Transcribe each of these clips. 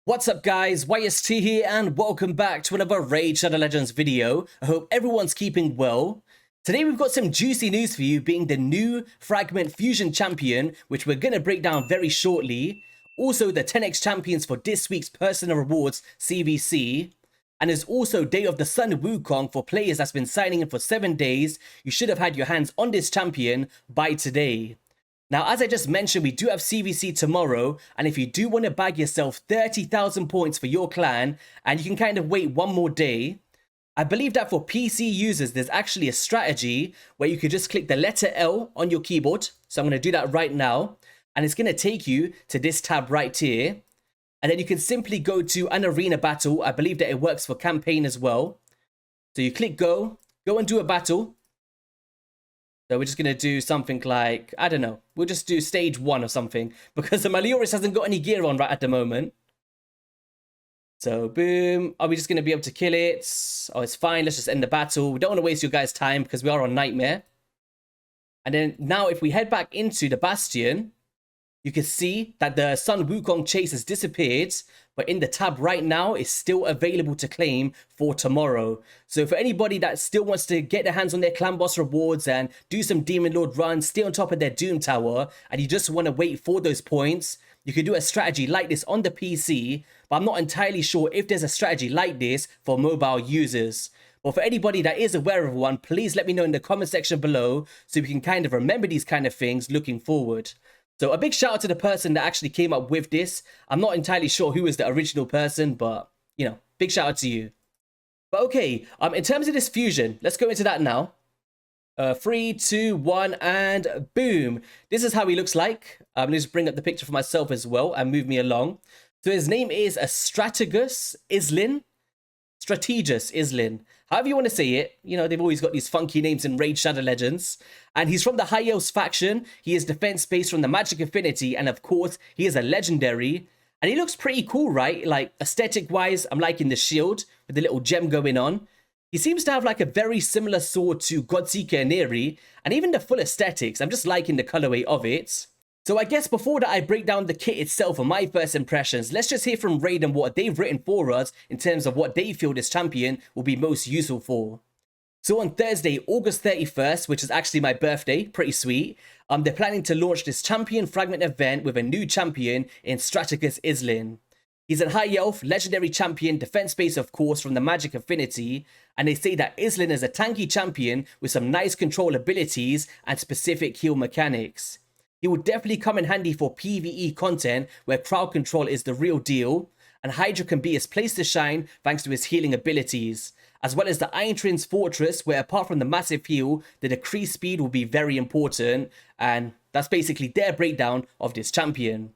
What's up guys, YST here and welcome back to another Raid Shadow Legends video. I hope everyone's keeping well. Today we've got some juicy news for you, being the new Fragment Fusion Champion, which we're going to break down very shortly. Also the 10x champions for this week's personal rewards CVC. And there's also Day of the Sun Wukong for players that's been signing in for 7 days. You should have had your hands on this champion by today. Now, as I just mentioned, we do have CVC tomorrow, and if you do want to bag yourself 30,000 points for your clan, and you can kind of wait one more day, I believe that for PC users, there's actually a strategy where you could just click the letter L on your keyboard. So I'm going to do that right now, and it's going to take you to this tab right here. And then you can simply go to an arena battle. I believe that it works for campaign as well. So you click go and do a battle. So we're just going to do something like, I don't know, we'll just do stage 1 or something, because the Malioris hasn't got any gear on right at the moment. So boom, are we just going to be able to kill it? Oh, it's fine, let's just end the battle. We don't want to waste your guys' time because we are on Nightmare. And then now if we head back into the Bastion, you can see that the Sun Wukong chase has disappeared, but in the tab right now, it's still available to claim for tomorrow. So for anybody that still wants to get their hands on their clan boss rewards and do some Demon Lord runs, stay on top of their Doom Tower, and you just want to wait for those points, you can do a strategy like this on the PC, but I'm not entirely sure if there's a strategy like this for mobile users. But for anybody that is aware of one, please let me know in the comment section below so we can kind of remember these kind of things looking forward. So a big shout out to the person that actually came up with this. I'm not entirely sure who is the original person, but, you know, big shout out to you. But okay, in terms of this fusion, let's go into that now. 3, 2, 1, and boom. This is how he looks like. Let me just bring up the picture for myself as well and move me along. So his name is Strategos Islin. Strategos Islin. However you want to say it, you know, they've always got these funky names in Raid Shadow Legends. And he's from the High Elves faction. He is defense-based from the Magic Affinity. And of course, he is a legendary. And he looks pretty cool, right? Like, aesthetic-wise, I'm liking the shield with the little gem going on. He seems to have like a very similar sword to Godseeker and Neri. And even the full aesthetics, I'm just liking the colorway of it. So I guess before that I break down the kit itself and my first impressions, let's just hear from Raid and what they've written for us in terms of what they feel this champion will be most useful for. So on Thursday, August 31st, which is actually my birthday, pretty sweet, they're planning to launch this Champion Fragment event with a new champion in Straticus Islin. He's a high elf, legendary champion, defense base of course from the Magic Affinity, and they say that Islin is a tanky champion with some nice control abilities and specific heal mechanics. He will definitely come in handy for PvE content where crowd control is the real deal, and Hydra can be his place to shine thanks to his healing abilities, as well as the Iron Twin's Fortress where apart from the massive heal, the decrease speed will be very important, and that's basically their breakdown of this champion.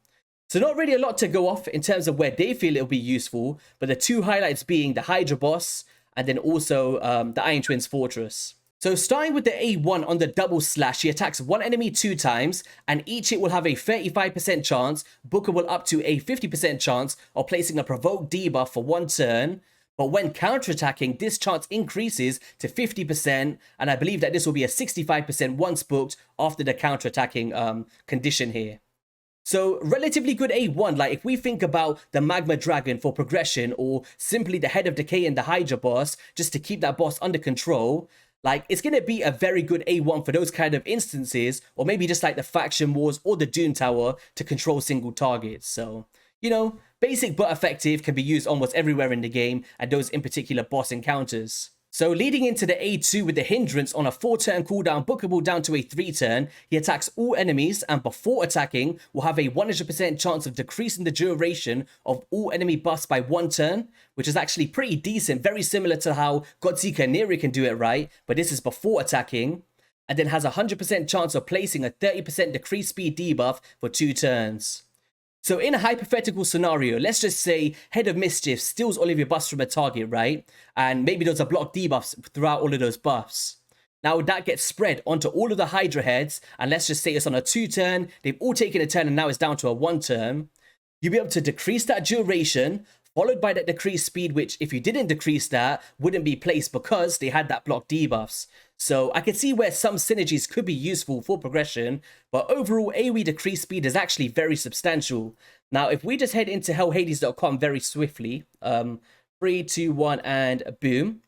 So not really a lot to go off in terms of where they feel it'll be useful, but the two highlights being the Hydra boss and then also the Iron Twin's Fortress. So starting with the A1 on the double slash, he attacks one enemy 2 times, and each hit will have a 35% chance, bookable up to a 50% chance of placing a provoked debuff for 1 turn. But when counterattacking, this chance increases to 50%, and I believe that this will be a 65% once booked after the counterattacking condition here. So relatively good A1, like if we think about the Magma Dragon for progression, or simply the Head of Decay and the Hydra boss, just to keep that boss under control, like, it's going to be a very good A1 for those kind of instances, or maybe just like the Faction Wars or the Doom Tower to control single targets. So, you know, basic but effective, can be used almost everywhere in the game, and those in particular boss encounters. So leading into the A2 with the hindrance on a 4-turn cooldown, bookable down to a 3-turn, he attacks all enemies and before attacking will have a 100% chance of decreasing the duration of all enemy buffs by 1 turn, which is actually pretty decent, very similar to how Godseeker and Neri can do it, right? But this is before attacking, and then has a 100% chance of placing a 30% decreased speed debuff for 2 turns. So in a hypothetical scenario, let's just say Head of Mischief steals all of your buffs from a target, right? And maybe those are block debuffs throughout all of those buffs. Now that gets spread onto all of the Hydra heads, and let's just say it's on a 2-turn, they've all taken a turn and now it's down to a 1-turn. You'll be able to decrease that duration, followed by that decreased speed, which if you didn't decrease that, wouldn't be placed because they had that block debuffs. So I can see where some synergies could be useful for progression, but overall AoE decrease speed is actually very substantial. Now, if we just head into hellhades.com very swiftly, 3, 2, 1, and boom.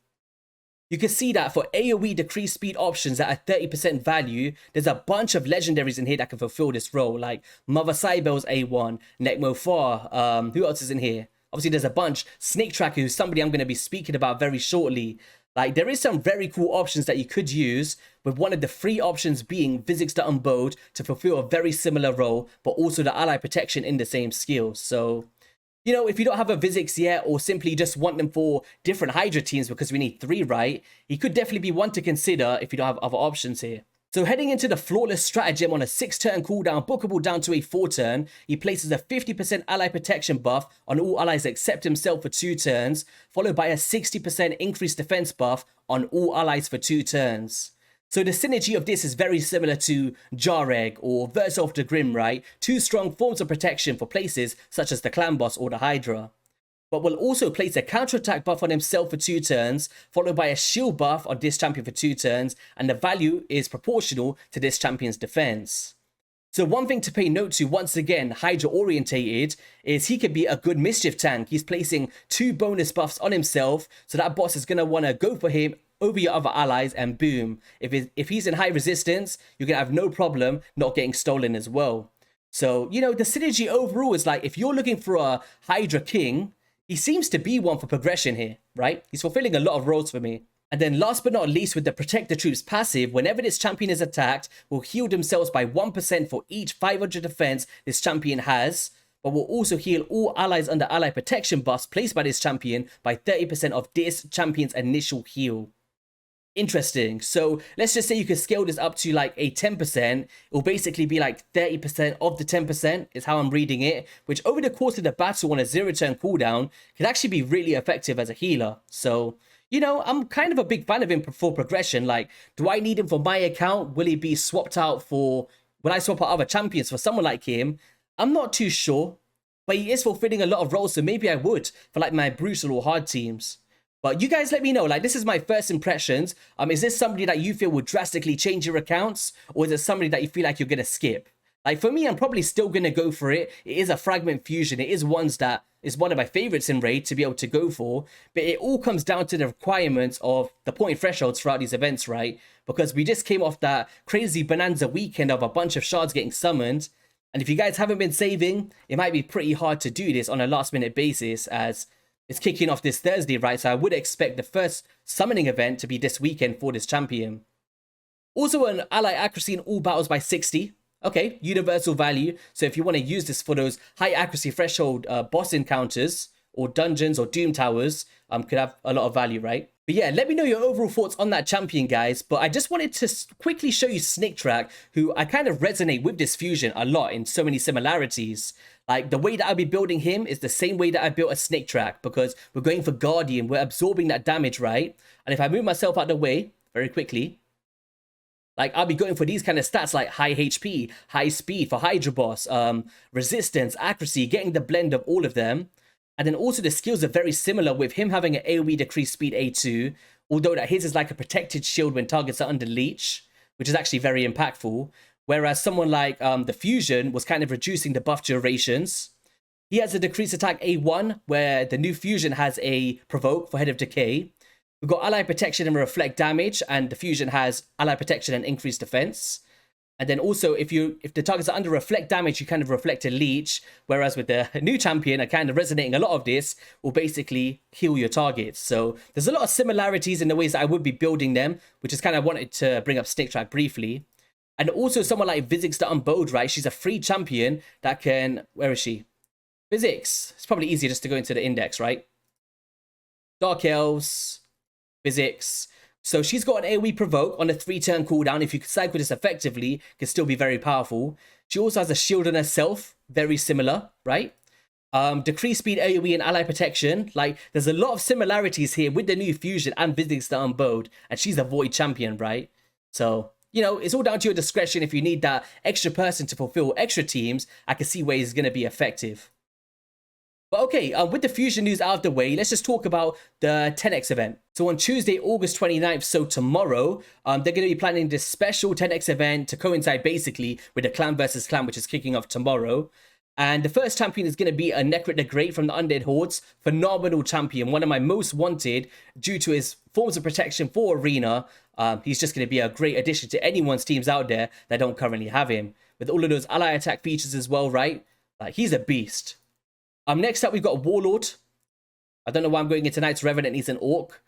You can see that for AoE decrease speed options that are 30% value, there's a bunch of legendaries in here that can fulfill this role, like Mother Cybele's A1, Nekmo Far, who else is in here? Obviously, there's a bunch. Snake Tracker, who's somebody I'm going to be speaking about very shortly. Like, there is some very cool options that you could use, with one of the free options being Physics the Unbowed to fulfill a very similar role, but also the ally protection in the same skill. So, you know, if you don't have a Physics yet, or simply just want them for different Hydra teams because we need 3, right? He could definitely be one to consider if you don't have other options here. So heading into the Flawless Stratagem on a 6-turn cooldown, bookable down to a 4-turn, he places a 50% ally protection buff on all allies except himself for 2 turns, followed by a 60% increased defense buff on all allies for 2 turns. So the synergy of this is very similar to Jareg or Verse of the Grim, right? 2 strong forms of protection for places such as the Clan Boss or the Hydra. But will also place a counterattack buff on himself for 2 turns, followed by a shield buff on this champion for 2 turns, and the value is proportional to this champion's defense. So one thing to pay note to, once again, Hydra orientated, is he could be a good mischief tank. He's placing 2 bonus buffs on himself, so that boss is going to want to go for him over your other allies, and boom. If he's in high resistance, you're going to have no problem not getting stolen as well. So, you know, the synergy overall is like, if you're looking for a Hydra king, he seems to be one for progression here, right? He's fulfilling a lot of roles for me. And then last but not least, with the Protect the Troops passive, whenever this champion is attacked, will heal themselves by 1% for each 500 defense this champion has, but will also heal all allies under ally protection buffs placed by this champion by 30% of this champion's initial heal. Interesting. So let's just say you could scale this up to like a 10%. It will basically be like 30% of the 10% is how I'm reading it, which over the course of the battle on a 0-turn cooldown could actually be really effective as a healer. So, you know, I'm kind of a big fan of him for progression. Like, do I need him for my account? Will he be swapped out for, will I swap out other champions for someone like him? I'm not too sure, but he is fulfilling a lot of roles, so maybe I would for like my brutal or hard teams. But you guys let me know, like, this is my first impressions. Is this somebody that you feel would drastically change your accounts? Or is it somebody that you feel like you're going to skip? Like, for me, I'm probably still going to go for it. It is a fragment fusion. It is one of my favorites in Raid to be able to go for. But it all comes down to the requirements of the point thresholds throughout these events, right? Because we just came off that crazy bonanza weekend of a bunch of shards getting summoned. And if you guys haven't been saving, it might be pretty hard to do this on a last-minute basis, as it's kicking off this Thursday, right? So I would expect the first summoning event to be this weekend for this champion. Also, an ally accuracy in all battles by 60. Okay, universal value. So if you want to use this for those high accuracy threshold boss encounters or dungeons or doom towers, could have a lot of value, right? But yeah, let me know your overall thoughts on that champion, guys. But I just wanted to quickly show you Snake Track, who I kind of resonate with this fusion a lot in so many similarities. Like, the way that I'll be building him is the same way that I built a Snake Track, because we're going for Guardian, we're absorbing that damage, right? And if I move myself out of the way very quickly, like, I'll be going for these kind of stats like high HP, high speed for Hydra boss, resistance, accuracy, getting the blend of all of them. And then also the skills are very similar, with him having an AoE decrease speed A2, although that his is like a protected shield when targets are under leech, which is actually very impactful. Whereas someone like the Fusion was kind of reducing the buff durations. He has a decreased attack A1, where the new Fusion has a provoke for Head of Decay. We've got ally protection and reflect damage, and the Fusion has ally protection and increased defense. And then also, if the targets are under reflect damage, you kind of reflect a leech. Whereas with the new champion, kind of resonating a lot of this, will basically heal your targets. So there's a lot of similarities in the ways that I would be building them, which is kind of wanted to bring up Snake Track briefly. And also someone like Physics the Unbowed, right? She's a free champion that can, where is she? Physics. It's probably easier just to go into the index, right? Dark Elves, Physics. So she's got an AoE provoke on a 3-turn cooldown. If you cycle this effectively, it can still be very powerful. She also has a shield on herself, very similar, right? Decrease speed AoE and ally protection. Like, there's a lot of similarities here with the new Fusion and Physics the Unbowed. And she's a void champion, right? So, you know, it's all down to your discretion. If you need that extra person to fulfill extra teams, I can see where he's going to be effective. But okay, with the Fusion news out of the way, let's just talk about the 10x event. So on Tuesday, August 29th, so tomorrow, they're going to be planning this special 10x event to coincide basically with the clan versus clan, which is kicking off tomorrow. And the first champion is going to be a Necrit the Great from the Undead Hordes. Phenomenal champion, one of my most wanted due to his forms of protection for Arena. He's just going to be a great addition to anyone's teams out there that don't currently have him. With all of those ally attack features as well, right? He's a beast. Next up, we've got Warlord. I don't know why I'm going into Knight's Revenant. He's an Orc.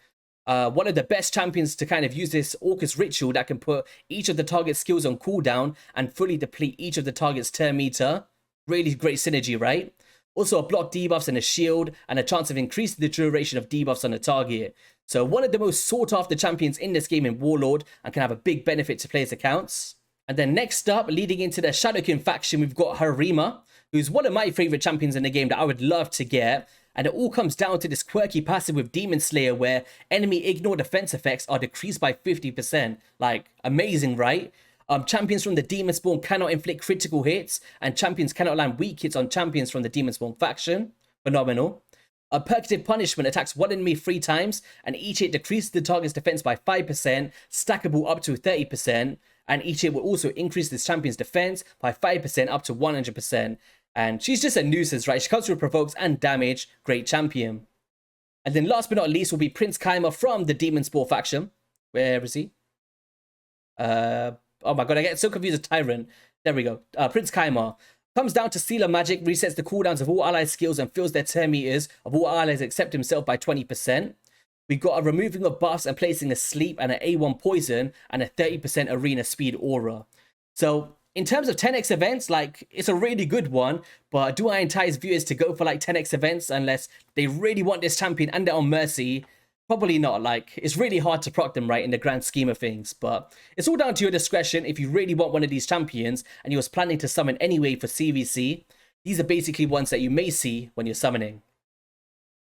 One of the best champions to kind of use this Orcus ritual that can put each of the target skills on cooldown and fully deplete each of the target's turn meter. Really great synergy, right? Also a block debuffs and a shield and a chance of increasing the duration of debuffs on the target. So one of the most sought after champions in this game in Warlord and can have a big benefit to players' accounts. And then next up, leading into the Shadowkin faction, we've got Harima, who's one of my favorite champions in the game that I would love to get. And it all comes down to this quirky passive with Demon Slayer where enemy ignore defense effects are decreased by 50%. Like, amazing, right? Champions from the Demon Spawn cannot inflict critical hits, and champions cannot land weak hits on champions from the Demon Spawn faction. Phenomenal. Percutive Punishment attacks one enemy 3 times, and each hit decreases the target's defense by 5%, stackable up to 30%, and each hit will also increase this champion's defense by 5% up to 100%. And she's just a nuisance, right? She comes with provokes and damage. Great champion. And then last but not least will be Prince Kaima from the Demon Spawn faction. Where is he? Oh my god, I get so confused with Tyrant. There we go. Prince Kaima. Comes down to Sealer Magic, resets the cooldowns of all allies' skills and fills their turn meters of all allies except himself by 20%. We've got a removing of buffs and placing a sleep and an A1 poison and a 30% arena speed aura. So in terms of 10x events, like, it's a really good one, but do I entice viewers to go for like 10x events unless they really want this champion and they're on Mercy? Probably not. Like, it's really hard to proc them, right, in the grand scheme of things. But it's all down to your discretion. If you really want one of these champions and you was planning to summon anyway for CVC, these are basically ones that you may see when you're summoning.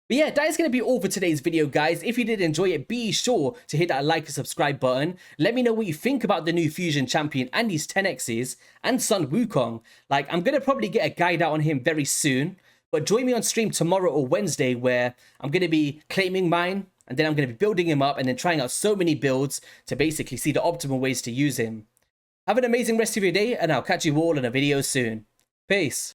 But yeah, that is going to be all for today's video, guys. If you did enjoy it, be sure to hit that like and subscribe button. Let me know what you think about the new Fusion champion and these 10x's and Sun Wukong. Like, I'm going to probably get a guide out on him very soon. But join me on stream tomorrow or Wednesday where I'm going to be claiming mine. And then I'm going to be building him up and then trying out so many builds to basically see the optimal ways to use him. Have an amazing rest of your day, and I'll catch you all in a video soon. Peace.